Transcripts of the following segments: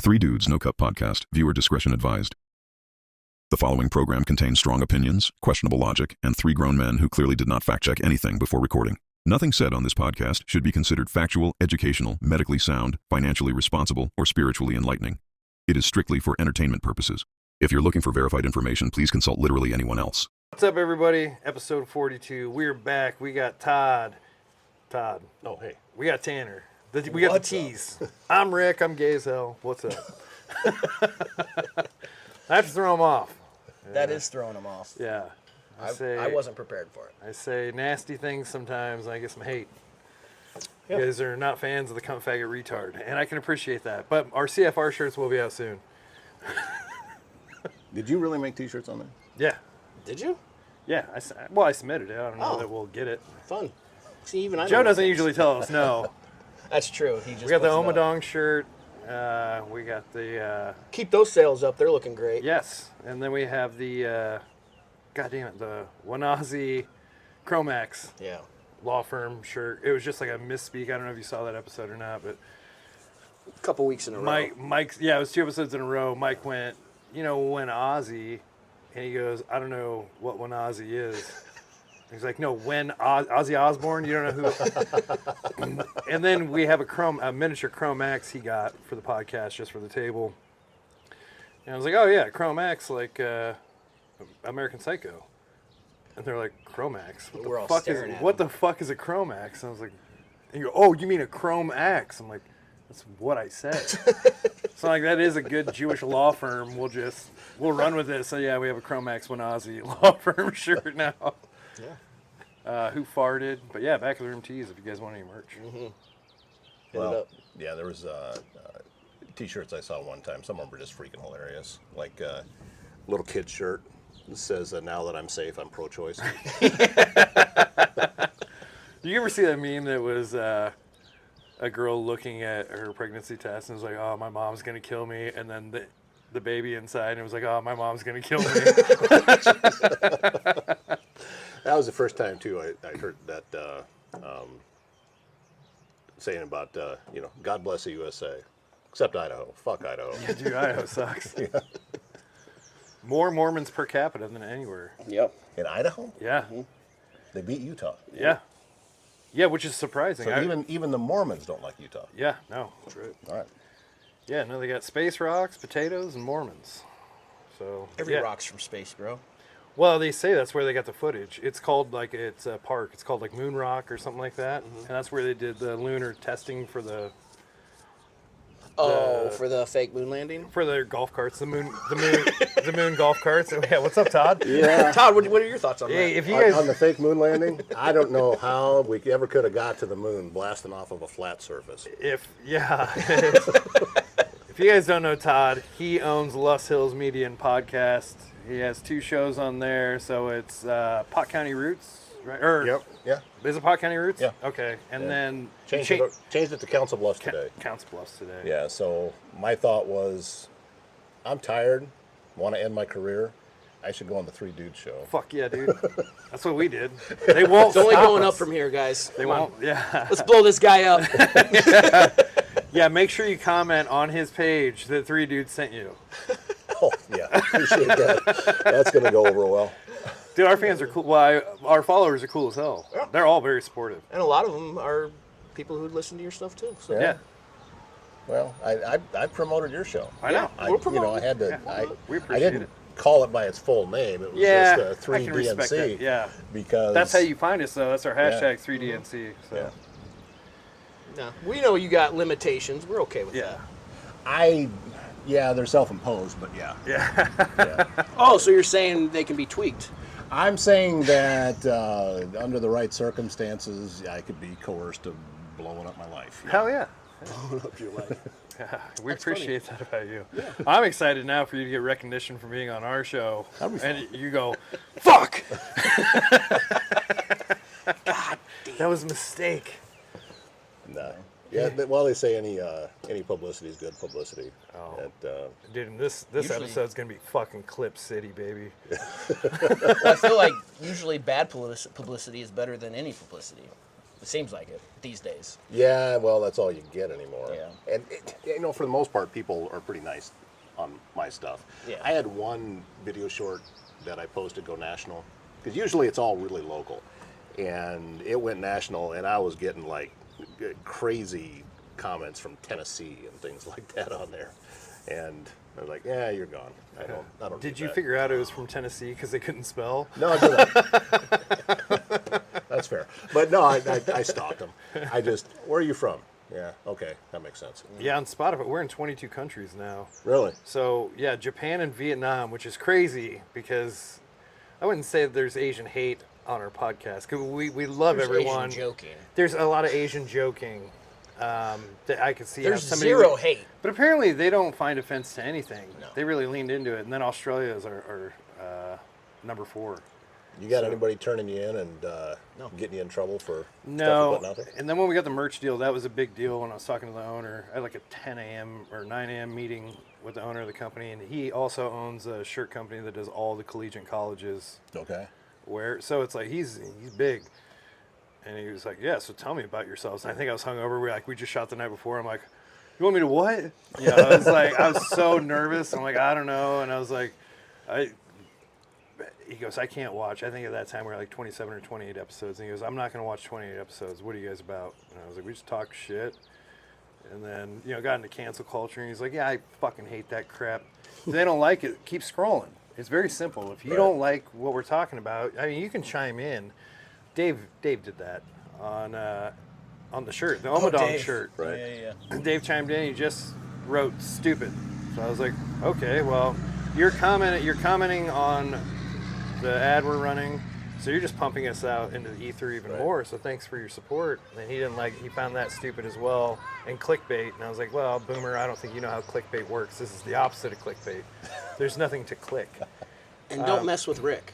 Three Dudes No Cup Podcast. Viewer discretion advised. The following program contains strong opinions, questionable logic, and three grown men who clearly did not fact-check anything before recording. Nothing said on this podcast should be considered factual, educational, medically sound, financially responsible, or spiritually enlightening. It is strictly for entertainment purposes. If you're looking for verified information, please consult literally anyone else. What's up, everybody? Episode 42. We're back. We got Todd. Oh, hey. We got Tanner. We got the T's. I'm Rick. I'm gay as hell. What's up? I have to throw him off. That is throwing them off. Yeah. I wasn't prepared for it. I say nasty things sometimes, and I get some hate. You guys are not fans of the cunt faggot retard, and I can appreciate that. But our CFR shirts will be out soon. Did you really make t-shirts on there? Yeah. Did you? Yeah. I submitted it. I don't know that we'll get it. Fun. See, even I Joe know doesn't things. usually tell us no. That's true. He just We got the puts it up. Omadong shirt. We got the... Keep those sales up. They're looking great. Yes, and then we have the, the Wanazi Chromax Yeah. law firm shirt. It was just like a misspeak. I don't know if you saw that episode or not, but A couple weeks in a row. Mike's, it was 2 episodes in a row. Mike went, Wanazi, and he goes, I don't know what Wanazi is. He's like, no, Ozzy Osbourne, you don't know who. And then we have a miniature Chromax he got for the podcast, just for the table. And I was like, oh yeah, Chromax, like American Psycho. And they're like, Chromax? What the fuck is a Chromax? And I was like, and you go, oh, you mean a Chrome Axe? I'm like, that's what I said. So like, that is a good Jewish law firm. We'll run with it. So yeah, we have a Chromax Wanazi law firm shirt now. Yeah. Who farted? But yeah, back of the room tees if you guys want any merch. Mm-hmm. Well, yeah, there was t-shirts I saw one time. Some of them were just freaking hilarious. Like a little kid shirt that says, now that I'm safe, I'm pro-choice. Did you ever see that meme that was a girl looking at her pregnancy test and was like, oh, my mom's going to kill me. And then the baby inside and it was like, oh, my mom's going to kill me. That was the first time, too, I heard that saying about, God bless the USA. Except Idaho. Fuck Idaho. Yeah, dude, Idaho sucks. Yeah. More Mormons per capita than anywhere. Yep. In Idaho? Yeah. Mm-hmm. They beat Utah. Yeah. Yeah, which is surprising. So even the Mormons don't like Utah. Yeah, no. That's right. All right. Yeah, no, they got space rocks, potatoes, and Mormons. So Every rock's from space, bro. Well, they say that's where they got the footage. It's called it's a park. It's called like Moon Rock or something like that, and that's where they did the lunar testing for the for the fake moon landing? for their golf carts, the moon golf carts. Yeah, what's up, Todd? Yeah. Todd, what are your thoughts on Hey, that? if you guys On the fake moon landing, I don't know how we ever could have got to the moon blasting off of a flat surface. if you guys don't know Todd, he owns Lust Hills Media and Podcast. He has 2 shows on there, so it's Pot County Roots, right? Yep. Yeah. Is it Pot County Roots? Yeah. Okay, and then Changed it to Council Bluffs today. Counts Bluffs today. Yeah. So my thought was, I'm tired, want to end my career. I should go on the Three Dudes show. Fuck yeah, dude. That's what we did. They won't It's only stop going us. up from here, guys. They Come on. won't. Yeah. Let's blow this guy up. Yeah, make sure you comment on his page that Three Dudes sent you. Oh yeah, appreciate that. That's gonna go over well. Dude, our fans are cool. Well, our followers are cool as hell. Yeah. They're all very supportive. And a lot of them are people who listen to your stuff, too. So. Yeah. Well, I promoted your show. I know. I We'll promote I had to. Yeah, we I appreciate didn't it. call it by its full name. It was Yeah, just I can respect 3DNC. that. Yeah. Because That's how you find us, though. That's our hashtag, Yeah. 3DNC. So. Yeah. No, we know you got limitations. We're okay with Yeah. that. they're self-imposed, but yeah. Yeah. Oh, so you're saying they can be tweaked? I'm saying that under the right circumstances, I could be coerced to blowing up my life. Hell yeah. Blowing up your life. Yeah, we appreciate that about you. Yeah. I'm excited now for you to get recognition for being on our show. That'd be fun. And you go, fuck! God damn. That was a mistake. No. Yeah, well, they say any publicity is good publicity. Oh. And, Dude, this Usually- episode's going to be fucking Clip City, baby. I feel like usually bad publicity is better than any publicity. It seems like it these days. Yeah, well, that's all you get anymore. Yeah. And, for the most part, people are pretty nice on my stuff. Yeah. I had one video short that I posted go national, because usually it's all really local. And it went national, and I was getting, like, crazy comments from Tennessee and things like that on there. And I was like, yeah, you're gone. I don't Did do you that. figure out it was from Tennessee because they couldn't spell? No, I didn't. That's fair. But no, I stalked them. Where are you from? Yeah, okay, that makes sense. Yeah, on Spotify, we're in 22 countries now. Really? So, yeah, Japan and Vietnam, which is crazy because I wouldn't say that there's Asian hate on our podcast, because we love There's everyone. Asian joking. There's a lot of Asian joking that I could see. There's how somebody zero hate. But apparently they don't find offense to anything. No. They really leaned into it. And then Australia is our number 4. You got anybody turning you in and No. getting you in trouble for stuff you're No. putting out there? And then when we got the merch deal, that was a big deal when I was talking to the owner. I had like a 10 a.m. or 9 a.m. meeting with the owner of the company. And he also owns a shirt company that does all the collegiate colleges. Okay. So it's like he's big, and he was like, yeah, so tell me about yourselves. And I think I was hungover. We just shot the night before. I'm like, you want me to what? Yeah, I was so nervous. I'm like, I don't know. And I was like, he goes, I can't watch. I think at that time we were like 27 or 28 episodes. And he goes, I'm not going to watch 28 episodes. What are you guys about? And I was like, we just talk shit. And then, got into cancel culture. And he's like, yeah, I fucking hate that crap. If they don't like it, keep scrolling. It's very simple. If you don't like what we're talking about, I mean, you can chime in. Dave did that on the shirt, the Omadong shirt. Right. Yeah. Dave chimed in. He just wrote stupid. So I was like, okay, well, you're commenting on the ad we're running, so you're just pumping us out into the ether even more. So thanks for your support. And he found that stupid as well, and clickbait. And I was like, well, Boomer, I don't think you know how clickbait works. This is the opposite of clickbait. There's nothing to click. And don't mess with Rick.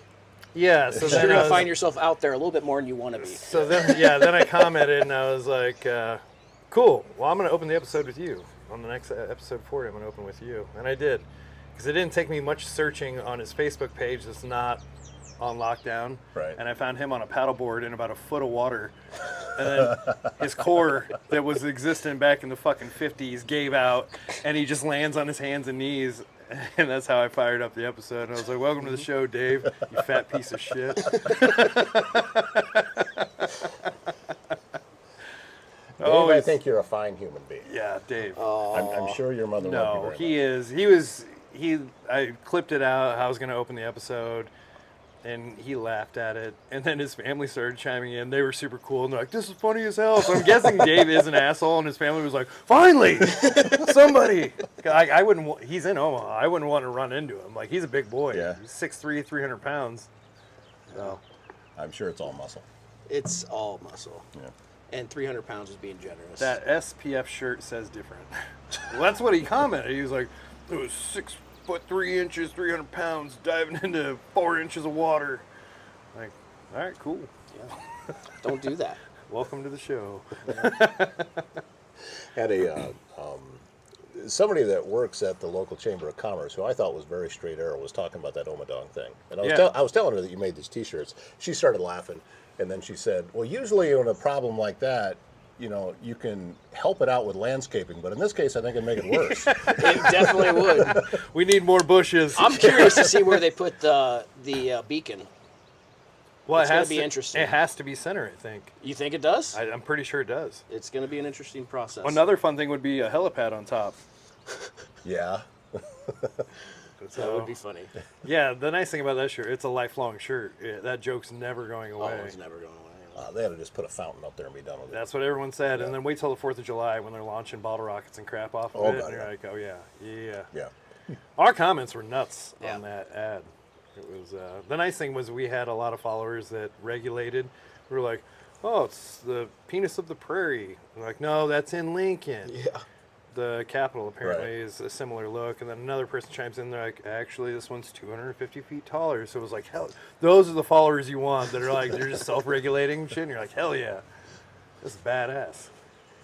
Yeah, so You're then going to find yourself out there a little bit more than you want to be. So then I commented and I was like, cool. Well, I'm going to open the episode with you. On the next episode 40, I'm going to open with you. And I did. Because it didn't take me much searching on his Facebook page that's not on lockdown. Right. And I found him on a paddleboard in about a foot of water. And then his core that was existing back in the fucking 50s gave out. And he just lands on his hands and knees. And that's how I fired up the episode. And I was like, welcome to the show, Dave, you fat piece of shit. Dave, I think you're a fine human being. Yeah, Dave. I'm sure your mother No, loved you very much. he is. I clipped it out how I was going to open the episode, and he laughed at it. And then his family started chiming in. They were super cool, and they're like, this is funny as hell. So I'm guessing Dave is an asshole, and his family was like, finally, somebody. I wouldn't. He's in Omaha. I wouldn't want to run into him. Like, he's a big boy. Yeah. He's 6'3", 300 pounds. So. I'm sure it's all muscle. It's all muscle. Yeah. And 300 pounds is being generous. That SPF shirt says different. Well, that's what he commented. He was like, it was 6'3", 300 pounds, diving into 4 inches of water. Like, all right, cool. Yeah. Don't do that. Welcome to the show. Had a somebody that works at the local Chamber of Commerce, who I thought was very straight arrow, was talking about that Omadong thing. And I was telling her that you made these T-shirts. She started laughing, and then she said, well, usually in a problem like that, you can help it out with landscaping, but in this case, I think it'd make it worse. It definitely would. We need more bushes. I'm curious to see where they put the beacon. Well, It's gonna be interesting. It has to be center, I think. You think it does? I'm pretty sure it does. It's going to be an interesting process. Another fun thing would be a helipad on top. Yeah. That would be funny. Yeah, the nice thing about that shirt, it's a lifelong shirt. That joke's never going Oh, away. it's never going away. They ought to just put a fountain up there and be done with it. That's what everyone said. And then wait till the 4th of July when they're launching bottle rockets and crap off of Oh, it. God, And you're yeah. like, oh, yeah. Yeah. Our comments were nuts Yeah. on that ad. It was the nice thing was we had a lot of followers that regulated. We were like, oh, it's the penis of the prairie. We're like, no, that's in Lincoln. Yeah. The Capitol apparently Right. is a similar look. And then another person chimes in, they're like, actually, this one's 250 feet taller. So it was like, hell, those are the followers you want that are like, they're just self-regulating and shit. And you're like, hell yeah, this is badass.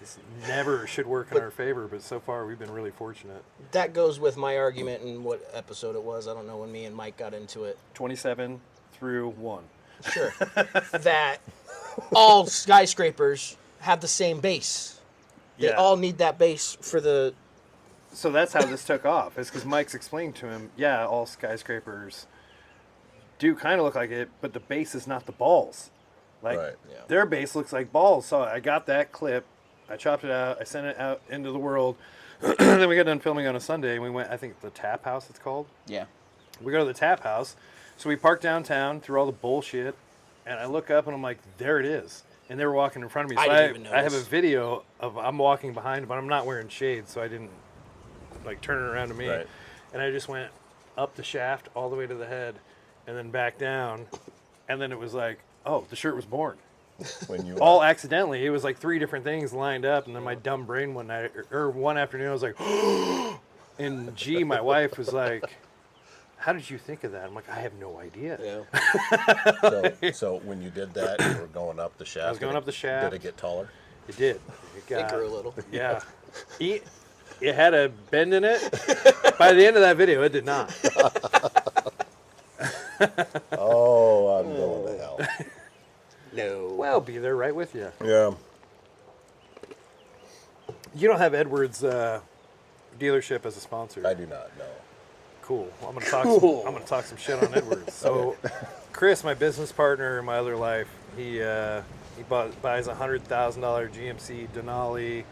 This never should work in our favor, but so far we've been really fortunate. That goes with my argument in what episode it was. I don't know when me and Mike got into it. 27 through 1. Sure. That all skyscrapers have the same base. They Yeah. all need that base for the. So that's how this took off. Is because Mike's explained to him, yeah, all skyscrapers do kind of look like it, but the base is not the balls. Like Right, yeah. their base looks like balls. So I got that clip, I chopped it out, I sent it out into the world. Then we got done filming on a Sunday, and we went, I think the Tap House it's called. Yeah. We go to the Tap House. So we park downtown through all the bullshit, and I look up and I'm like, there it is. And they were walking in front of me. So I didn't even I have a notice. video of I'm walking behind, but I'm not wearing shades, so I didn't like turn it around to me. Right. And I just went up the shaft all the way to the head and then back down. And then it was like, oh, the shirt was born. When you All accidentally. It was like 3 different things lined up. And then my dumb brain one night, or one afternoon, I was like, and G, my wife, was like, how did you think of that? I'm like, I have no idea. so when you did that, you were going up the shaft. I was going up the shaft. Did it get taller? It did. It It grew a little. Yeah. It had a bend in it. By the end of that video, it did not. Oh, I'm going to hell. No. Well, be there right with you. Yeah. You don't have Edwards dealership as a sponsor. I do not know. Cool. I'm gonna talk. I'm gonna talk some shit on Edwards. So, Chris, my business partner in my other life, he buys a $100,000 GMC Denali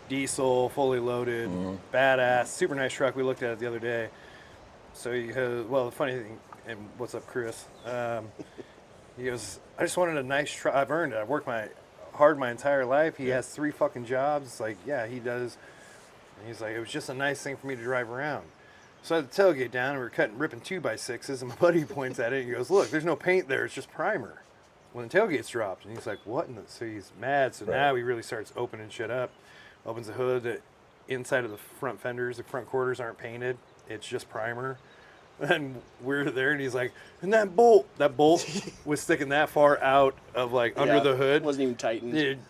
diesel, fully loaded, badass, super nice truck. We looked at it the other day. So he goes, well, the funny thing, and what's up, Chris? He goes, I just wanted a nice truck. I've earned it. I've worked hard my entire life. He has 3 fucking jobs. It's like, yeah, he does. And he's like, it was just a nice thing for me to drive around. So I had the tailgate down, and we were ripping 2x6s, and my buddy points at it, and he goes, look, there's no paint there, it's just primer. When the tailgate's dropped, and he's like, what? So he's mad, so now he really starts opening shit up. Opens the hood, the inside of the front fenders, the front quarters aren't painted, it's just primer. And we're there, and he's like, and that bolt was sticking that far out of, like, under the hood. Wasn't even tightened. Dude,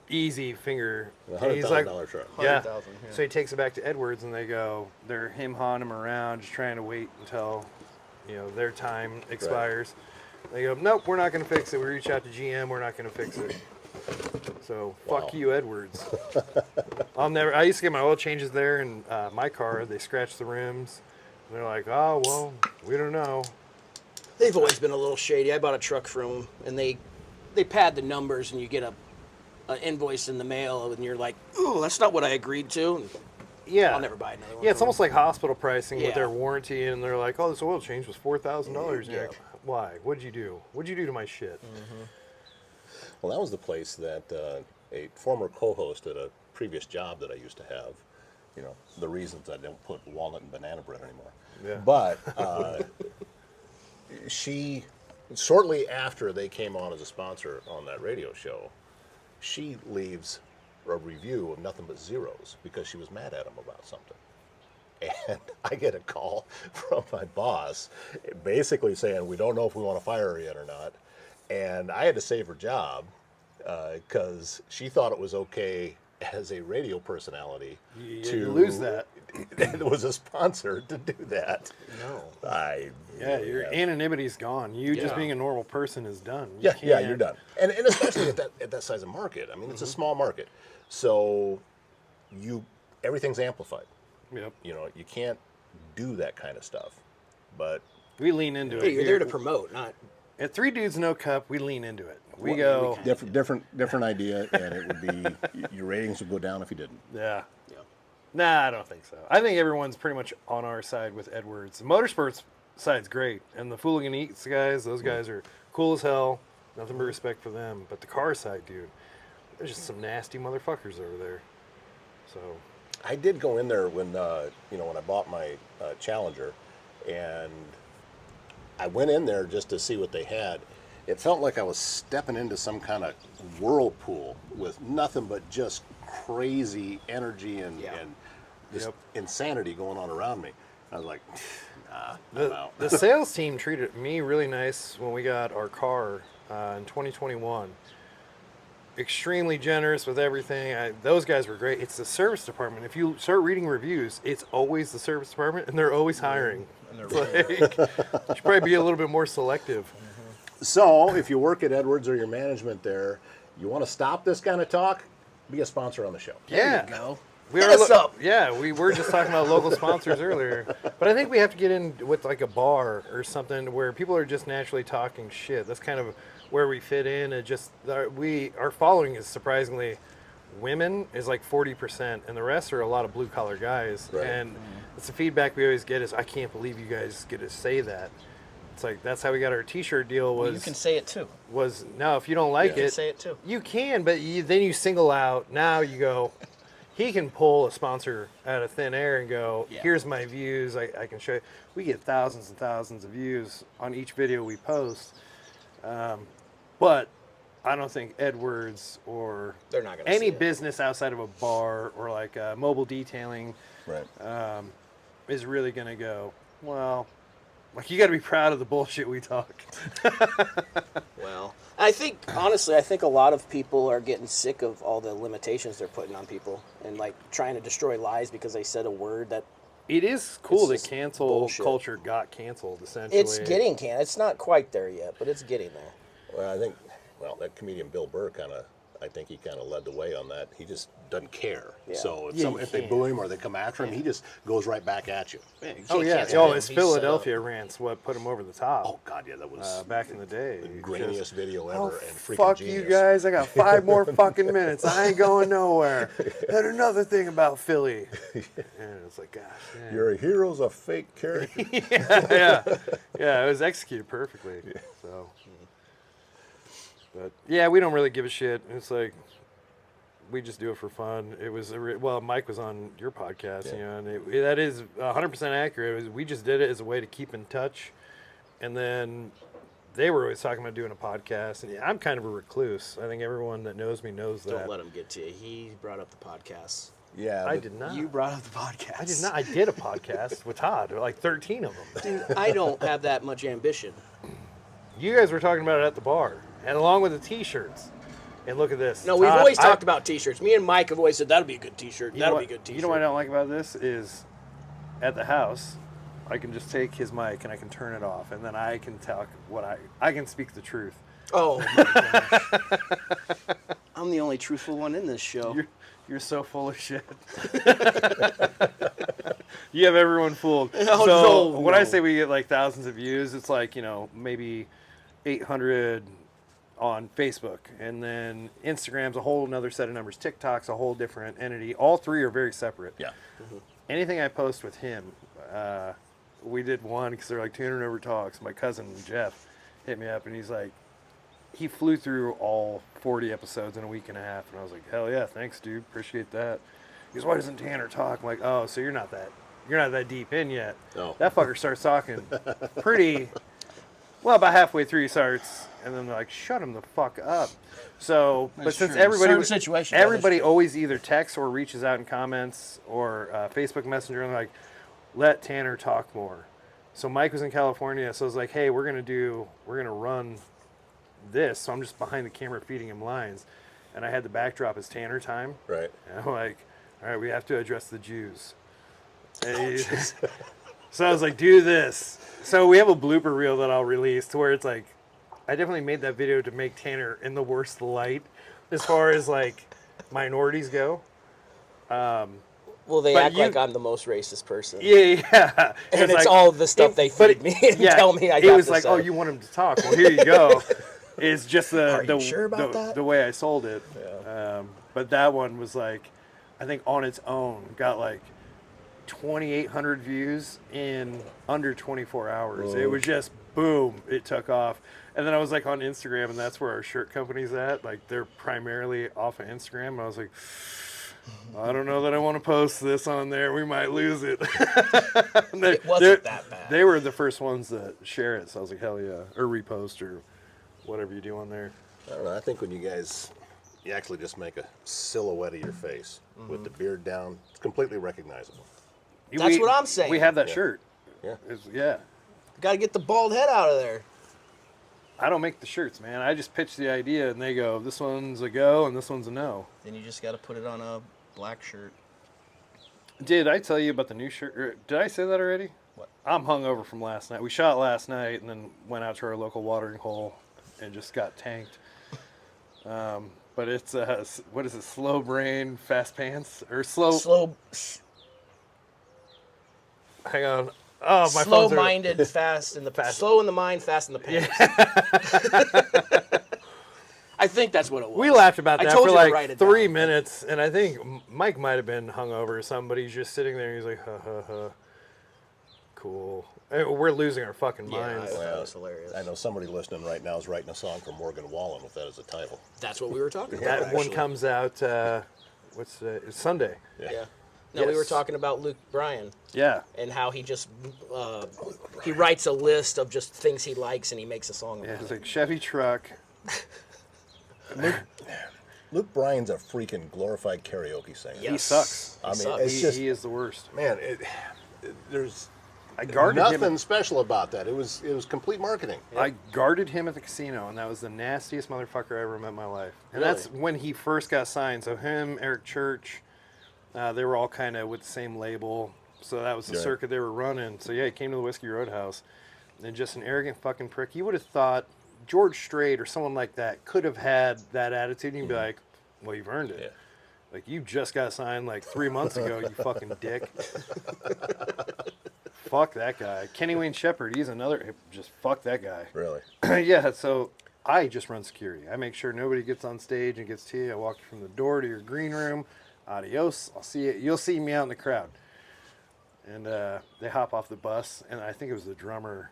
easy finger. A And he's like, $100,000 truck. yeah. 100,000, yeah. So he takes it back to Edwards, and they're him-hawing him around, just trying to wait until, their time expires. They go, nope, we're not going to fix it. We reach out to GM, we're not going to fix it. So fuck you, Edwards. I used to get my oil changes there in my car. They scratch the rims. And they're like, oh, well, we don't know. They've always been a little shady. I bought a truck from them, and they pad the numbers, and you get an invoice in the mail, and you're like, ooh, that's not what I agreed to. And Yeah. I'll never buy another one. Yeah, it's almost like hospital pricing with Yeah. their warranty, and they're like, oh, this oil change was $4,000. Yeah. Like, why? What'd you do? What'd you do to my shit? Well, that was the place that a former co-host at a previous job that I used to have, the reasons I don't put walnut and banana bread anymore. Yeah. But she, shortly after they came on as a sponsor on that radio show, she leaves a review of nothing but zeros because she was mad at him about something. And I get a call from my boss basically saying, we don't know if we want to fire her yet or not. And I had to save her job because she thought it was okay as a radio personality You lose that. It was a sponsor to do that. No. Your anonymity's gone. You just Yeah. being a normal person is done. Yeah, You you're done. And especially at that size of market. I mean, it's a small market. So everything's amplified. Yep. You can't do that kind of stuff. But We lean into Hey, it. you're there to promote, not. At 3 Dudes No Cup, we lean into it. We go, different idea, and it would be your ratings would go down if you didn't. yeah. Yeah. Nah, I don't think so. I think everyone's pretty much on our side with Edwards. The motorsports side's great, and the Fooligan Eats guys, those guys are cool as hell. Nothing but respect for them. But the car side, dude, there's just some nasty motherfuckers over there. So, I did go in there when when I bought my Challenger, and I went in there just to see what they had. It felt like I was stepping into some kind of whirlpool with nothing but just crazy energy and just insanity going on around me. I was like, nah, I'm out. the sales team treated me really nice when we got our car in 2021. Extremely generous with everything. Those guys were great. It's the service department. If you start reading reviews, it's always the service department, and they're always hiring. It's like, you should probably be a little bit more selective. So if you work at Edwards or your management there, you want to stop this kind of talk, be a sponsor on the show. There you go. We Hit are us up. Yeah, we were just talking about local sponsors earlier, but I think we have to get in with like a bar or something where people are just naturally talking shit. That's kind of where we fit in. It just our following is surprisingly women is like 40%, and the rest are a lot of blue collar guys. Right. And it's the feedback we always get is, I can't believe you guys get to say that. It's like that's how we got our T-shirt deal. Was You can say it too. was no, if you don't like Yeah. You can it, say it too. you can, but then you single out. Now you go. He can pull a sponsor out of thin air and go, Yeah. here's my views. I can show you. We get thousands and thousands of views on each video we post. But I don't think Edwards or They're not gonna any see it. business outside of a bar or like mobile detailing Right. is really going to go, well, like you got to be proud of the bullshit we talk. Well, I think, honestly, I think a lot of people are getting sick of all the limitations they're putting on people and like trying to destroy lives because they said a word that It is cool It's that just cancel bullshit. culture got canceled, essentially. it's getting can. It's not quite there yet, but it's getting there. Well, I think, that comedian Bill Burr I think he kind of led the way on that. He just doesn't care. Yeah. So Yeah, if you they can't. boo him or they come after him, he just goes right back at you. Oh, yeah. cancel Oh, him. it's He's Philadelphia rants what put him over the top. Oh, God, yeah, that was Back in the day. the grainiest video Oh, ever and freaking fuck genius. you guys. I got 5 more fucking minutes. I ain't going nowhere. And another thing about Philly. And it's like, gosh, man. Your hero's a fake character. Yeah, it was executed perfectly. So, but yeah, we don't really give a shit. It's like we just do it for fun. It was Mike was on your podcast, you know, and that is 100% accurate. We just did it as a way to keep in touch, and then they were always talking about doing a podcast. And I'm kind of a recluse. I think everyone that knows me knows that. Don't let him get to you. He brought up the podcast. Yeah, I did not. You brought up the podcast. I did not. I did a podcast with Todd, like 13 of them. Dude, I don't have that much ambition. You guys were talking about it at the bar, and along with the T-shirts. And look at this. No, we've Todd, always talked about T-shirts. Me and Mike have always said that'll be a good T-shirt. You know That'll what- be a good T-shirt. You know what I don't like about this is, at the house, I can just take his mic and I can turn it off, and then I can talk I can speak the truth. Oh my gosh. I'm the only truthful one in this show. You're so full of shit. You have everyone fooled. Oh, So no, when I no. say we get like thousands of views, it's like, maybe 800 on Facebook, and then Instagram's a whole another set of numbers. TikTok's a whole different entity. All three are very separate. Yeah. Anything I post with him, we did one because they're like Tanner never talks. My cousin Jeff hit me up and he's like, he flew through all 40 episodes in a week and a half, and I was like, hell yeah, thanks, dude, appreciate that. He goes, why doesn't Tanner talk? I'm like, oh, so you're not that deep in yet. No. That fucker starts talking pretty. Well, about halfway through he starts, and then they're like, shut him the fuck up. So, but That's since true. everybody, Certain situations, that is everybody true. always either texts or reaches out in comments or Facebook Messenger, and they're like, let Tanner talk more. So Mike was in California, so I was like, hey, we're gonna run this. So I'm just behind the camera feeding him lines, and I had the backdrop as Tanner time. Right. And I'm like, all right, we have to address the Jews. So I was like, do this. So we have a blooper reel that I'll release to where it's like, I definitely made that video to make Tanner in the worst light as far as like minorities go. Well, they But act you- like I'm the most racist person. Yeah. And it's like- all the stuff they but feed me and yeah, tell me I It got was to like, say. oh, you want him to talk? Well, here you go. It's just Are you sure about that? the way I sold it. But that one was like, I think on its own got like 2,800 views in under 24 hours. It was just boom, it took off. And then I was like on Instagram, and that's where our shirt company's at. Like they're primarily off of Instagram. And I was like, I don't know that I want to post this on there. We might lose it. It wasn't that bad. They were the first ones that share it. So I was like, hell yeah. Or repost or whatever you do on there. I don't know. I think when you actually just make a silhouette of your face with the beard down, it's completely recognizable. That's what I'm saying. We have that Yeah. shirt. Yeah. Yeah. Got to get the bald head out of there. I don't make the shirts, man. I just pitch the idea, and they go, this one's a go, and this one's a no. Then you just got to put it on a black shirt. Did I tell you about the new shirt? Or did I say that already? What? I'm hungover from last night. We shot last night, and then went out to our local watering hole. and just got tanked. But it's what is it? Slow brain, fast pants, or slow. Hang on. Oh, my slow-minded, fast in the past. Slow in the mind, fast in the pants. Yeah. I think that's what it was. We laughed about that for like 3 down. minutes, and I think Mike might have been hungover or something, but he's just sitting there and he's like, ha, ha, ha. Cool. We're losing our fucking minds. Yeah, that was hilarious. I know somebody listening right now is writing a song for Morgan Wallen with that as a title. That's what we were talking about. That actually. one comes out, it's Sunday. Yeah. No, we were talking about Luke Bryan. Yeah. And how he just, he writes a list of just things he likes and he makes a song about Yeah, it's it. like Chevy truck. Luke Bryan's a freaking glorified karaoke singer. Yes. He sucks. I mean, sucks. it's just, He is the worst. man, there's I guarded nothing him. special about that. It was complete marketing. I guarded him at the casino, and that was the nastiest motherfucker I ever met in my life. And Really? that's when he first got signed. So him, Eric Church, they were all kind of with the same label. So that was the Yeah. circuit they were running. So yeah, he came to the Whiskey Roadhouse, and just an arrogant fucking prick. You would have thought George Strait or someone like that could have had that attitude, and you'd be like, well, you've earned it. Yeah. Like, you just got signed like 3 months ago, you fucking dick. Fuck that guy. Kenny Wayne Shepherd, he's another, just fuck that guy. Really. Yeah, so I just run security. I make sure nobody gets on stage and gets to you. I walk you from the door to your green room. Adios. I'll see you. You'll see me out in the crowd. And they hop off the bus, and I think it was the drummer.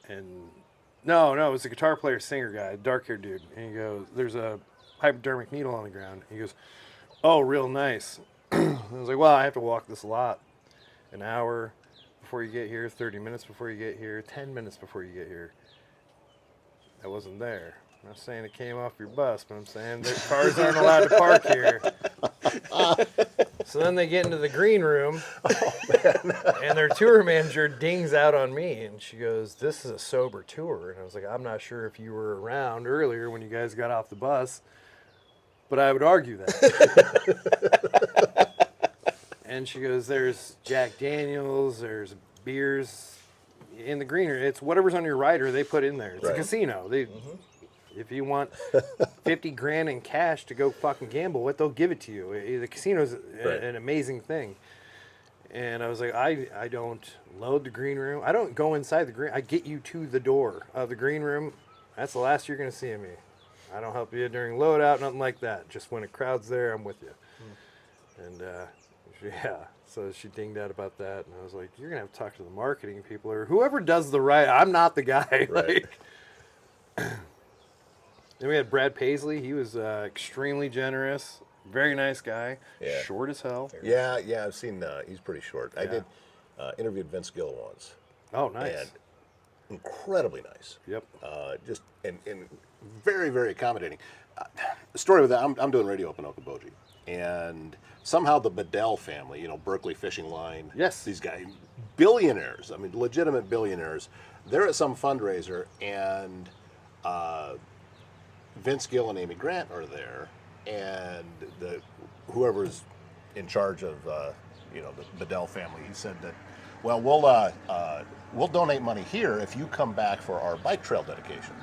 And no, it was the guitar player, singer guy, dark-haired dude. And he goes, "There's a hypodermic needle on the ground." He goes, "Oh, real nice." I was like, "Well, I have to walk this lot an hour before you get here, 30 minutes before you get here, 10 minutes before you get here." I wasn't there. I'm not saying it came off your bus, but I'm saying that cars aren't allowed to park here. So then they get into the green room, and their tour manager dings out on me, and she goes, "This is a sober tour." And I was like, "I'm not sure if you were around earlier when you guys got off the bus, but I would argue that." And she goes, "There's Jack Daniels, there's beers in the green room. It's whatever's on your rider, they put in there. It's Right. a casino. If you want 50 grand in cash to go fucking gamble, they'll give it to you. The casino's Right. an amazing thing." And I was like, I don't load the green room. I don't go inside the green. I get you to the door of the green room. That's the last you're going to see of me. I don't help you during loadout, nothing like that. Just when a crowd's there, I'm with you. And yeah, so she dinged out about that. And I was like, "You're going to have to talk to the marketing people or whoever does the right. I'm not the guy." Right. Then we had Brad Paisley. He was extremely generous, very nice guy, Yeah. short as hell. Yeah, I've seen. He's pretty short. I Yeah. did interviewed Vince Gill once. Oh, nice. And incredibly nice. Yep. Just and very, very accommodating. The story with that, I'm doing radio up in Okoboji, and somehow the Bedell family, Berkeley Fishing Line, Yes. these guys, billionaires, I mean, legitimate billionaires, they're at some fundraiser, and Vince Gill and Amy Grant are there, and whoever's in charge of the Bedell family, he said that, well, we'll donate money here if you come back for our bike trail dedication,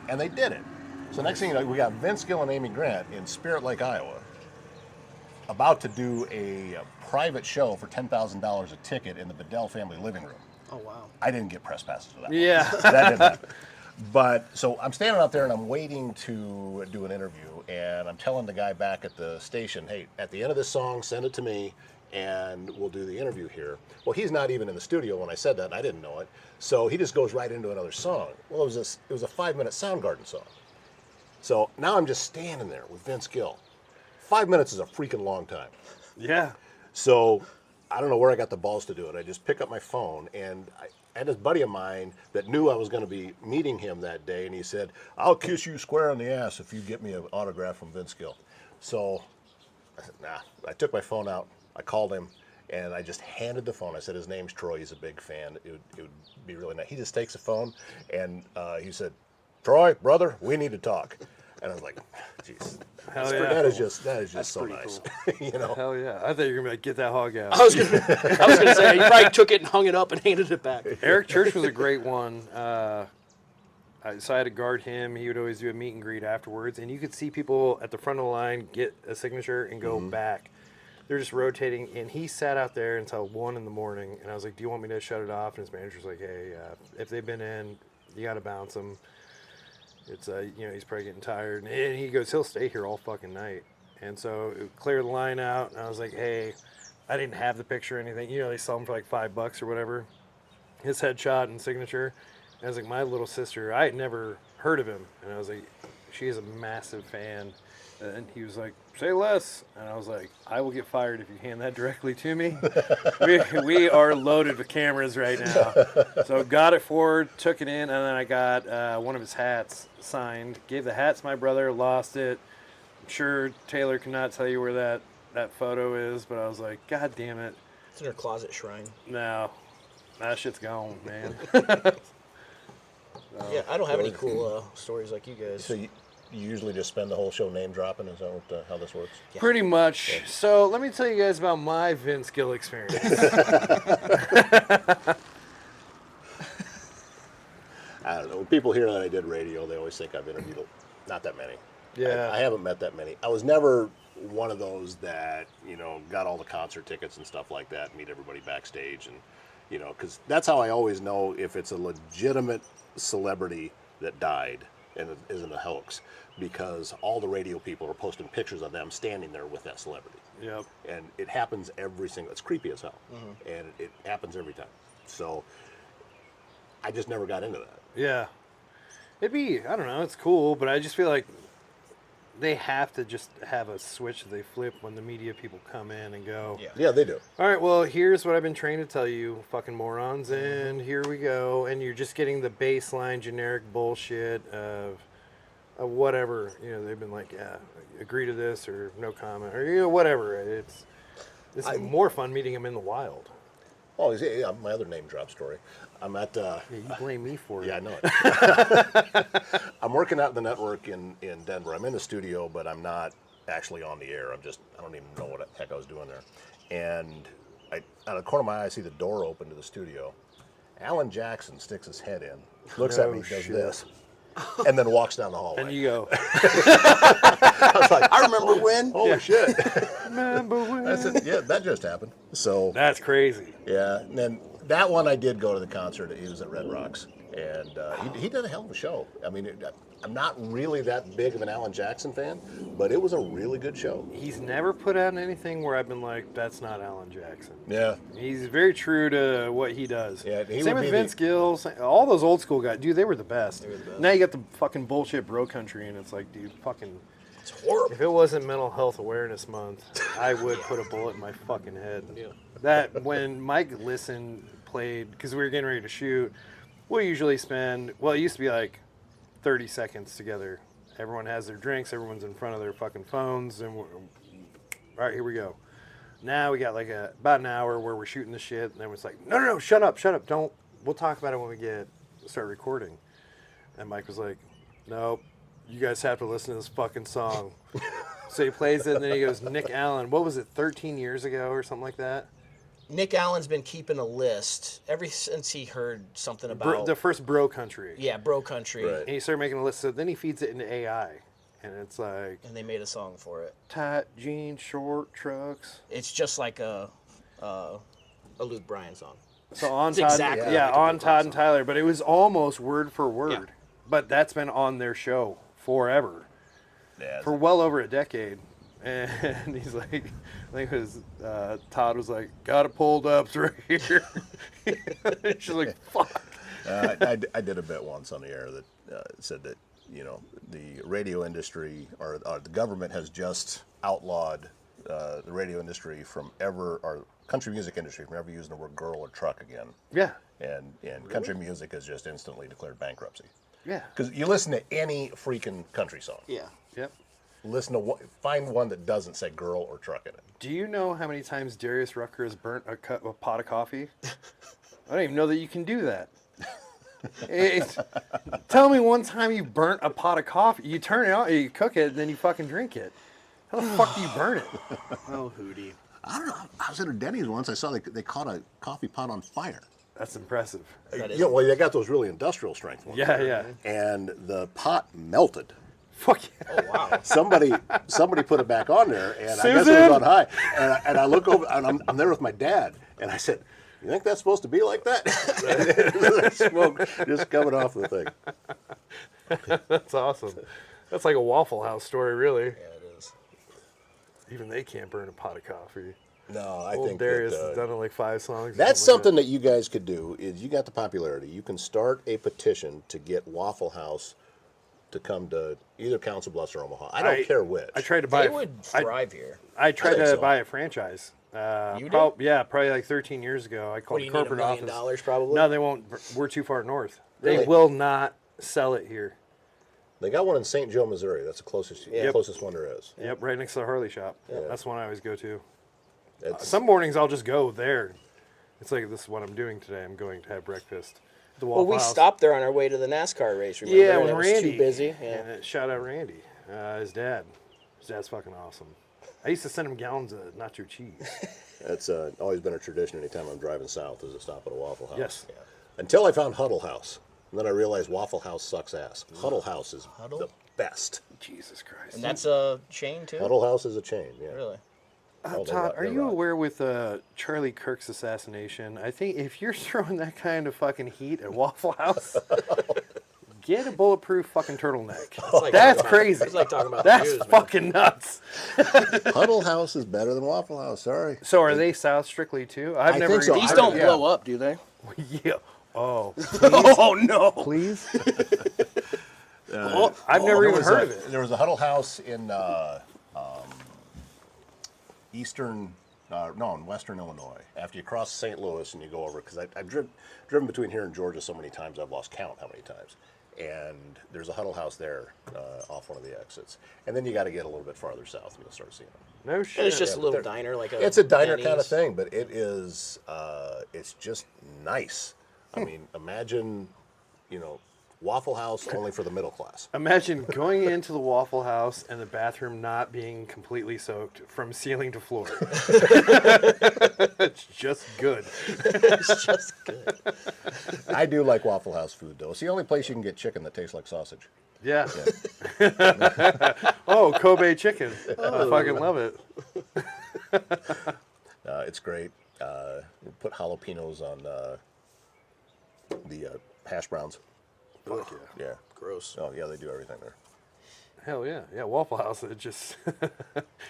and they did it. So next thing you know, we got Vince Gill and Amy Grant in Spirit Lake, Iowa, about to do a private show for $10,000 a ticket in the Bedell family living room. Oh, wow. I didn't get press passes for that. Yeah. That didn't happen. But so I'm standing out there and I'm waiting to do an interview, and I'm telling the guy back at the station, "Hey, at the end of this song, send it to me, and we'll do the interview here." Well, he's not even in the studio when I said that, and I didn't know it. So he just goes right into another song. Well, it was a 5-minute Soundgarden song. So now I'm just standing there with Vince Gill. 5 minutes is a freaking long time. Yeah. So I don't know where I got the balls to do it. I just pick up my phone, and I had this buddy of mine that knew I was going to be meeting him that day, and he said, "I'll kiss you square on the ass if you get me an autograph from Vince Gill." So I said, nah. I took my phone out, I called him, and I just handed the phone. I said, "His name's Troy, he's a big fan. It would be really nice." He just takes the phone, and he said, "Troy, brother, we need to talk." And I was like, "Jeez, Hell yeah. that is just so pretty nice." cool. Hell yeah. I thought you were going to be like, "Get that hog out." I was gonna say, he probably took it and hung it up and handed it back. Eric Church was a great one. So I had to guard him. He would always do a meet and greet afterwards, and you could see people at the front of the line get a signature and go back. They're just rotating, and he sat out there until 1 in the morning, and I was like, do you want me to shut it off? And his manager's like, hey, if they've been in, you got to bounce them. It's, he's probably getting tired. And he goes, he'll stay here all fucking night. And so it cleared the line out, and I was like, hey, I didn't have the picture or anything. They sell them for like $5 or whatever. His headshot and signature. And I was like, my little sister, I had never heard of him. And I was like, she is a massive fan. And he was like, say less. And I was like, I will get fired if you hand that directly to me. we are loaded with cameras right now. So got it forward, took it in, and then I got one of his hats signed. Gave the hat to my brother, lost it. I'm sure Taylor cannot tell you where that photo is, but I was like, God damn it. It's in her closet shrine. No, that shit's gone, man. Yeah, I don't have any cool stories like you guys. So you usually just spend the whole show name dropping? Is that how this works? Yeah. Pretty much. Yeah. So let me tell you guys about my Vince Gill experience. I don't know. When people hear that I did radio, they always think I've interviewed not that many. Yeah. I haven't met that many. I was never one of those that, got all the concert tickets and stuff like that, meet everybody backstage. And, because that's how I always know if it's a legitimate celebrity that died and it isn't a hoax, because all the radio people are posting pictures of them standing there with that celebrity. Yep. And it happens it's creepy as hell. Mm-hmm. And it happens every time. So I just never got into that. Yeah. I don't know, it's cool, but I just feel like they have to just have a switch that they flip when the media people come in and go, Yeah, they do. all right, well, here's what I've been trained to tell you, fucking morons, and here we go. And you're just getting the baseline generic bullshit of whatever. They've been like, yeah, agree to this or no comment or, whatever. It's more fun meeting them in the wild. Oh, yeah, my other name drop story. I'm at... yeah, you blame me for it. Yeah, I know it. I'm working out in the network in Denver. I'm in the studio, but I'm not actually on the air. I don't even know what the heck I was doing there. And out of the corner of my eye, I see the door open to the studio. Alan Jackson sticks his head in, looks at me, does this, and then walks down the hallway. And you go... I was like, I remember when. Holy shit. Remember when? I said, yeah, that just happened. So That's crazy. yeah, and then that one I did go to the concert. He was at Red Rocks, and he did a hell of a show. I mean, I'm not really that big of an Alan Jackson fan, but it was a really good show. He's never put out anything where I've been like, that's not Alan Jackson. Yeah. He's very true to what he does. Yeah, he Same would with be Vince Gill. All those old school guys. Dude, they were the best. They were the best. Now you got the fucking bullshit bro country, and it's like, dude, fucking... It's horrible. If it wasn't Mental Health Awareness Month, I would put a bullet in my fucking head. Yeah. That, when Mike Listen played, because we were getting ready to shoot, we usually spend, well, it used to be like 30 seconds together. Everyone has their drinks, everyone's in front of their fucking phones, and all right, here we go. Now we got like about an hour where we're shooting the shit, and then it's like, no, shut up, we'll talk about it when we start recording. And Mike was like, nope, you guys have to listen to this fucking song. So he plays it, and then he goes, Nick Allen, what was it, 13 years ago or something like that? Nick Allen's been keeping a list ever since he heard something about... the first bro country. Yeah, bro country. Right. And he started making a list, so then he feeds it into AI. And it's like... And they made a song for it. Tight jeans, short trucks. It's just like a Luke Bryan song. So on It's Todd, exactly yeah, like a on Luke Todd Bryan and song. Tyler, but it was almost word for word. Yeah. But that's been on their show forever. Yeah, For well over a decade. And he's like, I think it was, Todd was like, got it pulled up, it's right here. She's like, fuck. I did a bit once on the air that said that, the radio industry or the government has just outlawed the radio industry or country music industry from ever using the word girl or truck again. Yeah. And country music has just instantly declared bankruptcy. Yeah. Because you listen to any freaking country song. Yeah. Yep. Find one that doesn't say girl or truck in it. Do you know how many times Darius Rucker has burnt a pot of coffee? I don't even know that you can do that. Tell me one time you burnt a pot of coffee. You turn it on, you cook it, and then you fucking drink it. How the fuck do you burn it? Oh, Hootie. I don't know. I was at a Denny's once. I saw they caught a coffee pot on fire. That's impressive. That is You know, well, they got those really industrial strength ones. Yeah, yeah. And the pot melted. Fuck yeah. Oh, wow. Somebody put it back on there, and I guess it Susan? was on high. And I look over, and I'm there with my dad, and I said, "You think that's supposed to be like that?" Smoke just coming off the thing. That's awesome. That's like a Waffle House story, really. Yeah, it is. Even they can't burn a pot of coffee. No, I Old think Darius that, has done it like 5 songs. or that's like something that you guys could do. Is you got the popularity, you can start a petition to get Waffle House to come to either Council Bluffs or Omaha. I don't care which. I tried to buy. They would thrive here. I tried think to so. buy a franchise. You did? Yeah, probably like 13 years ago. I What called do you the need, $1 corporate million office. probably? No, they won't. We're too far north. Really? They will not sell it here. They got one in St. Joe, Missouri. That's the closest one there is. Yep, right next to the Harley shop. That's the one I always go to. It's, Some mornings I'll just go there. It's like, this is what I'm doing today. I'm going to have breakfast. at the Well, Waffle we House. stopped there on our way to the NASCAR race, remember? Yeah, and with it was Randy. too busy. Yeah. And shout out Randy, his dad. His dad's fucking awesome. I used to send him gallons of nacho cheese. It's always been a tradition anytime I'm driving south is to stop at a Waffle House. Yes. Yeah. Until I found Huddle House. And then I realized Waffle House sucks ass. Huddle House is the best. Jesus Christ. And that's a chain, too? Huddle House is a chain, yeah. Really? Oh, they Todd, rock- are they you rock. aware with Charlie Kirk's assassination? I think if you're throwing that kind of fucking heat at Waffle House, get a bulletproof fucking turtleneck. like That's talking about- crazy. it's like talking about the That's news, man. fucking nuts. Huddle House is better than Waffle House, sorry. So are they South strictly too? I've I never. think so. These I- don't yeah. blow up, do they? Yeah. Oh. Oh, no. Please. I've never There even was heard a- of it. There was a Huddle House in eastern, in western Illinois. After you cross St. Louis and you go over, because I've driven between here and Georgia so many times I've lost count how many times. And there's a Huddle House there off one of the exits. And then you got to get a little bit farther south and you'll start seeing them. No shit. It's just a little they're- diner, like a. It's a diner kind of Denny's. thing, but it is, it's just nice. I mean, imagine, Waffle House only for the middle class. Imagine going into the Waffle House and the bathroom not being completely soaked from ceiling to floor. It's just good. It's just good. I do like Waffle House food, though. It's the only place you can get chicken that tastes like sausage. Yeah. Oh, Kobe chicken. I fucking love it. It's great. Put jalapenos on the hash browns. Fuck yeah. Yeah. Gross. Oh, yeah, they do everything there. Hell yeah. Yeah, Waffle House, it just,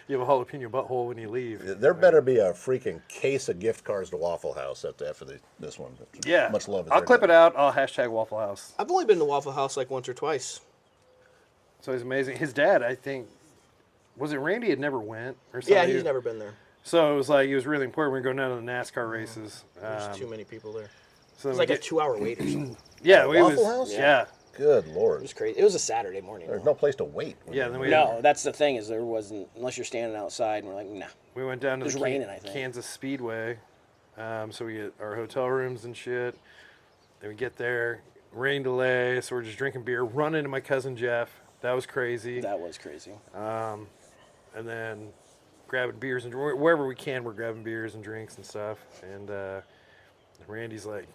you have a jalapeno butthole when you leave. There better be a freaking case of gift cards to Waffle House after this one. Yeah. Much love. I'll clip it out. I'll hashtag Waffle House. I've only been to Waffle House like once or twice. So he's amazing. His dad, I think, was it Randy had never went or something? Yeah, he's never been there. So it was like, it was really important. We were going down to the NASCAR races. There's too many people there. So It's we like a get- 2-hour wait or something. Yeah, we Waffle was, House? Yeah. Good It Lord. was crazy. It was a Saturday morning. There's no place to wait. Yeah, then we No, that's the thing is there wasn't, unless you're standing outside and we're like, nah. We went down to It was the raining, I think. Kansas Speedway, so we get our hotel rooms and shit. Then we get there, rain delay, so we're just drinking beer, run into my cousin Jeff. That was crazy. That was crazy. And then grabbing beers and wherever we can, we're grabbing beers and drinks and stuff. And Randy's like,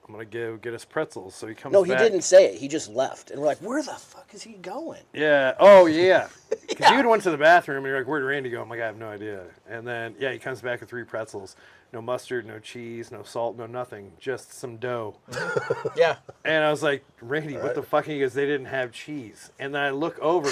"I'm gonna go get us pretzels." So he comes. No, he back. didn't say it. He just left. And we're like, where the fuck is he going? Yeah. Oh, yeah. Because you went to the bathroom and you're like, "Where'd Randy go?" I'm like, "I have no idea." And then, yeah, he comes back with 3 pretzels. No mustard, no cheese, no salt, no nothing. Just some dough. Yeah. And I was like, "Randy, what the fuck?" He goes, "They didn't have cheese." And then I look over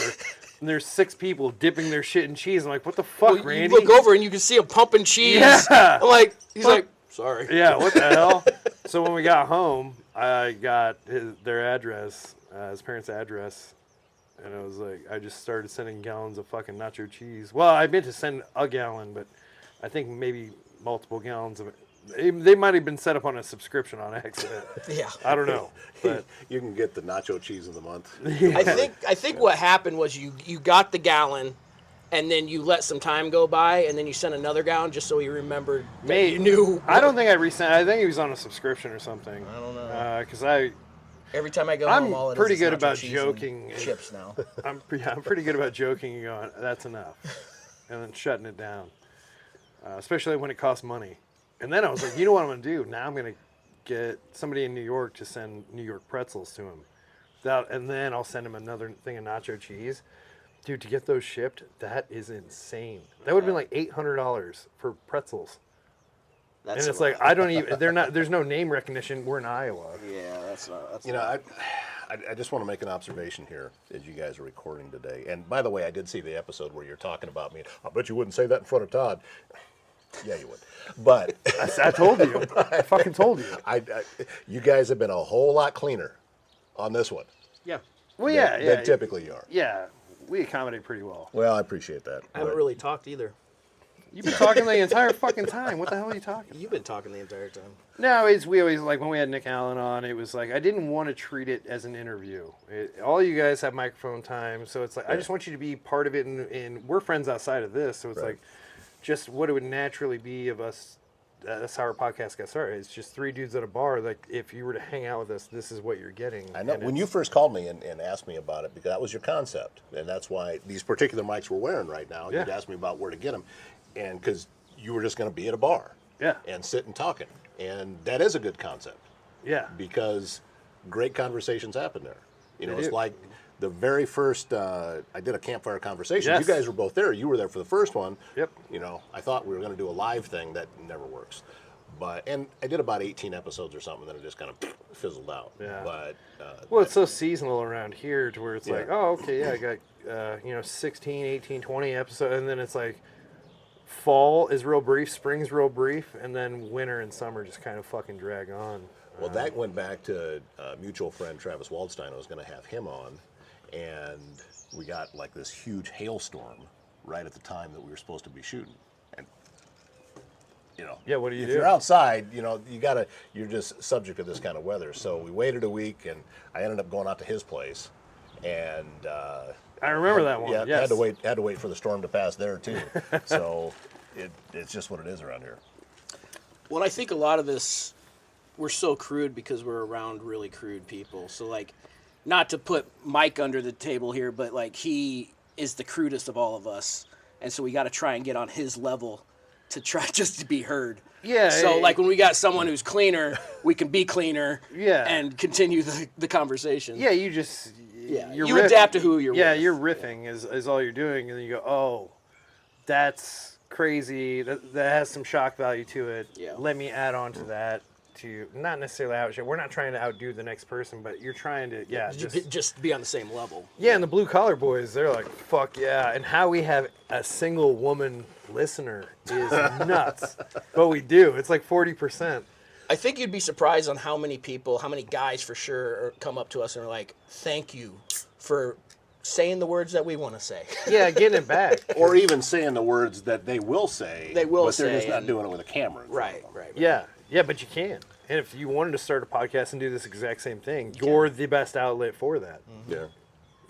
and there's 6 people dipping their shit in cheese. I'm like, "What the fuck, Well, Randy?" you look over and you can see him pumping cheese. Yeah. I'm like, he's like, sorry. Yeah, what the hell? So when we got home, I got their address, his parents' address, and I was like, I just started sending gallons of fucking nacho cheese. Well, I meant to send a gallon, but I think maybe multiple gallons of it. They might have been set up on a subscription on accident. Yeah. I don't know. But You can get the nacho cheese of the month. I think what happened was you got the gallon, and then you let some time go by, and then you sent another gallon just so he remembered that you knew. I don't think I resent. I think he was on a subscription or something. I don't know. Because I Every time I go I'm home, all it is pretty is good nacho about cheese joking and chips now. I'm pretty good about joking and going, "That's enough," and then shutting it down. Especially when it costs money. And then I was like, you know what I'm gonna do? Now I'm gonna get somebody in New York to send New York pretzels to him. And then I'll send him another thing of nacho cheese. Dude, to get those shipped, that is insane. That would have been like $800 for pretzels. That's And it's a like, lot. I don't even, there's no name recognition. We're in Iowa. Yeah, that's not. That's You know, I just want to make an observation here as you guys are recording today. And by the way, I did see the episode where you're talking about me. I bet you wouldn't say that in front of Todd. Yeah, you would. But I told you. I fucking told you. You guys have been a whole lot cleaner on this one yeah. Well, yeah, yeah. than typically you are. Yeah, we accommodate pretty well. Well, I appreciate that. I haven't but- really talked either. You've been talking the entire fucking time. What the hell are you talking? You've been talking the entire time. No, we always, like, when we had Nick Allen on, it was like, I didn't want to treat it as an interview. All you guys have microphone time, so it's like, I just want you to be part of it, and we're friends outside of this, so it's like, just what it would naturally be of us. That's how our podcast got started. It's just three dudes at a bar. Like, if you were to hang out with us, this is what you're getting. I know. And When you first called me and asked me about it, because that was your concept, and that's why these particular mics we're wearing right now, Yeah. you'd asked me about where to get them, and because you were just going to be at a bar Yeah. and sitting talking. And that is a good concept Yeah. because great conversations happen there. You know, They it's do. like the very first, I did a campfire conversation. Yes. You guys were both there. You were there for the first one. Yep. You know, I thought we were going to do a live thing. That never works. And I did about 18 episodes or something, then it just kind of fizzled out. Yeah. But Well, it's so seasonal around here to where it's Yeah. like, oh, okay, yeah, I got, 16, 18, 20 episodes. And then it's like, fall is real brief, spring's real brief, and then winter and summer just kind of fucking drag on. Well, that went back to a mutual friend, Travis Waldstein. I was going to have him on, and we got like this huge hailstorm right at the time that we were supposed to be shooting. And, you know, Yeah, what do you if do? you're outside, you know, you're just subject to this kind of weather. So we waited a week, and I ended up going out to his place, and I remember that one. yeah, Yes. had to wait for the storm to pass there too. So it's just what it is around here. Well, I think a lot of this, we're so crude because we're around really crude people. So, like, not to put Mike under the table here, but, like, he is the crudest of all of us. And so we got to try and get on his level to try just to be heard. Yeah. So, like, when we got someone who's cleaner, we can be cleaner Yeah. and continue the conversation. Yeah, you just... Yeah, you're you adapt to who you're Yeah, with. you're riffing is all you're doing, and then you go, oh, that's crazy. That has some shock value to it. Yeah. Let me add on to that to not necessarily outshine. We're not trying to outdo the next person, but you're trying to, Just be on the same level. yeah, and the blue collar boys, they're like, fuck yeah. And how we have a single woman listener is nuts. But we do. It's like 40%. I think you'd be surprised on how many guys for sure come up to us and are like, thank you for saying the words that we want to say. Yeah, getting it back. Or even saying the words that they will say. They will but they're just say, not and- doing it with a camera. in front Right. of them. Yeah, but you can. And if you wanted to start a podcast and do this exact same thing, you're the best outlet for that. Yeah.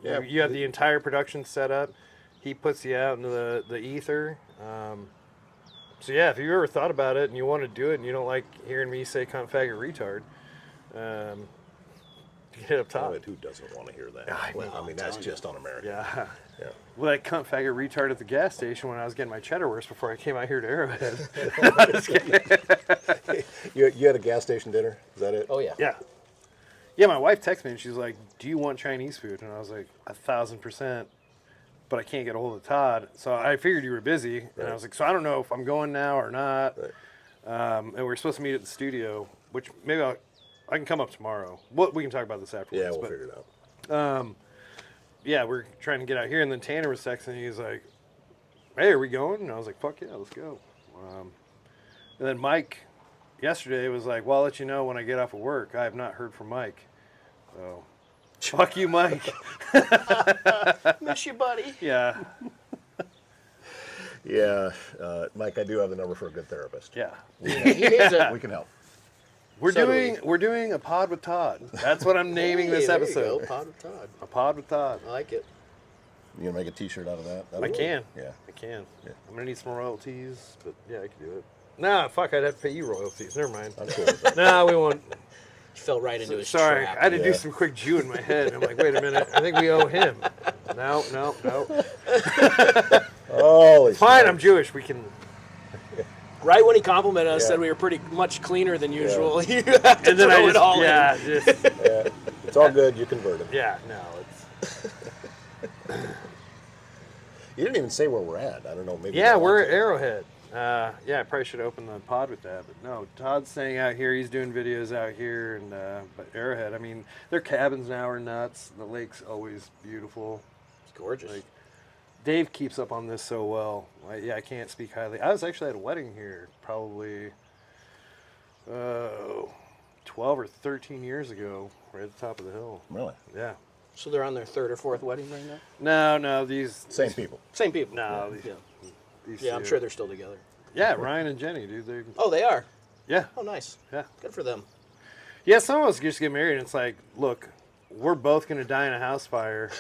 Yeah. You have the entire production set up. He puts you out into the ether. So yeah, if you ever thought about it and you want to do it and you don't like hearing me say cunt, faggot, retard, hit up top. Who doesn't want to hear that? I Well, know, I mean, that's just un-American. Yeah. Yeah. Well, that cunt, faggot, retard at the gas station when I was getting my cheddar wurst before I came out here to Arrowhead. Just kidding. You had a gas station dinner? Is that it? Oh, yeah. Yeah. Yeah, my wife texted me and she's like, do you want Chinese food? And I was like, 1,000%. But I can't get a hold of Todd. So I figured you were busy. And I was like, so I don't know if I'm going now or not. Right. And we're supposed to meet at the studio, which maybe I can come up tomorrow. We can talk about this afterwards. Yeah, we'll but, figure it out. yeah, we're trying to get out here. And then Tanner was texting. He's like, hey, are we going? And I was like, fuck yeah, let's go. And then Mike yesterday was like, well, I'll let you know when I get off of work. I have not heard from Mike. So, fuck you, Mike. Miss you, buddy. Yeah. Yeah, Mike, I do have the number for a good therapist. Yeah. He needs it. We can help. We're So do doing a pod with Todd. That's what I'm naming this Hey, there you episode. go, Pod with Todd. A pod with Todd. I like it. You gonna make a T-shirt out of that? I can. Yeah. I can. Yeah. I'm gonna need some royalties, but yeah, I can do it. Nah, fuck, I'd have to pay you royalties. Never mind. I'm cool with that. No, we won't. He fell right into his Sorry, trap. I had to do Yeah. some quick Jew in my head. I'm like, wait a minute. I think we owe him. No. Holy Fine, smokes. I'm Jewish. We can. Right when he complimented us, Yeah. said we were pretty much cleaner than usual. You have to And then throw I it all just, in. just Yeah. It's all good. You converted. yeah, no, it's You didn't even say where we're at. I don't know. Maybe yeah, you we're want at to. Arrowhead. Yeah, I probably should open the pod with that, but no, Todd's staying out here. He's doing videos out here, and but Arrowhead. I mean, their cabins now are nuts. The lake's always beautiful. It's gorgeous. Like, Dave keeps up on this so well. Yeah, I can't speak highly. I was actually at a wedding here probably 12 or 13 years ago, right at the top of the hill. Really? Yeah. So they're on their third or fourth wedding right now? No, these Same people. Same people. No, Yeah. these Yeah, I'm two. sure they're still together. Yeah, Ryan and Jenny, dude. They Oh, they are? yeah, Oh, nice. yeah. Good for them. Yeah, some of us just get married and it's like, look, we're both gonna die in a house fire.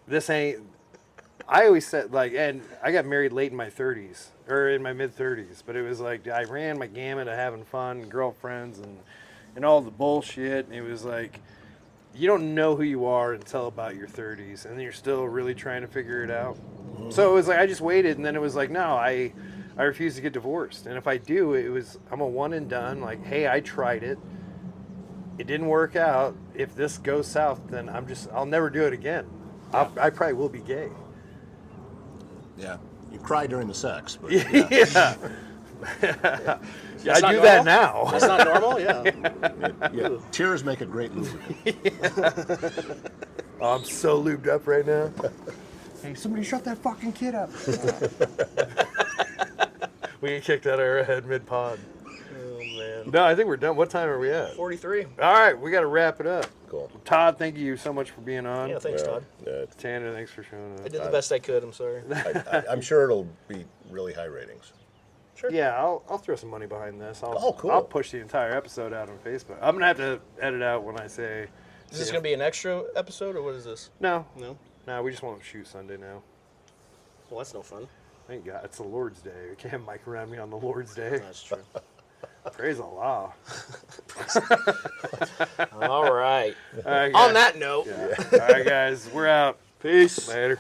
This ain't. I always said like, and I got married late in my 30s or in my mid 30s, but it was like I ran my gamut of having fun, girlfriends, and all the bullshit. And it was like, you don't know who you are until about your 30s, and then you're still really trying to figure it out. So it was like I just waited, and then it was like, no, I refuse to get divorced, and if I do, I'm a one and done. Like, hey, I tried it. It didn't work out. If this goes south, then I'll never do it again. I probably will be gay. Yeah. You cry during the sex. But, Yeah. yeah. Yeah, I not do that normal? now. That's not normal? Yeah. Yeah. Tears make a great lubricant. Oh, I'm so lubed up right now. Hey, somebody shut that fucking kid up. We get kicked out of our head mid-pod. Oh, man. No, I think we're done. What time are we at? 43. All right, we got to wrap it up. Cool. Todd, thank you so much for being on. Yeah, thanks, Yeah. Todd. Yeah. Tanner, thanks for showing I up. did the best I could. I'm sorry. I'm sure it'll be really high ratings. Sure. Yeah, I'll throw some money behind this. Oh, cool. I'll push the entire episode out on Facebook. I'm gonna have to edit out when I say. Is this going to be an extra episode, or what is this? No, No? we just won't shoot Sunday now. Well, that's no fun. Thank God, it's the Lord's Day. We can't have Mike around me on the Lord's Day. That's true. Praise Allah. All right. All right, On guys. that note. Yeah. All right, guys, we're out. Peace. Later.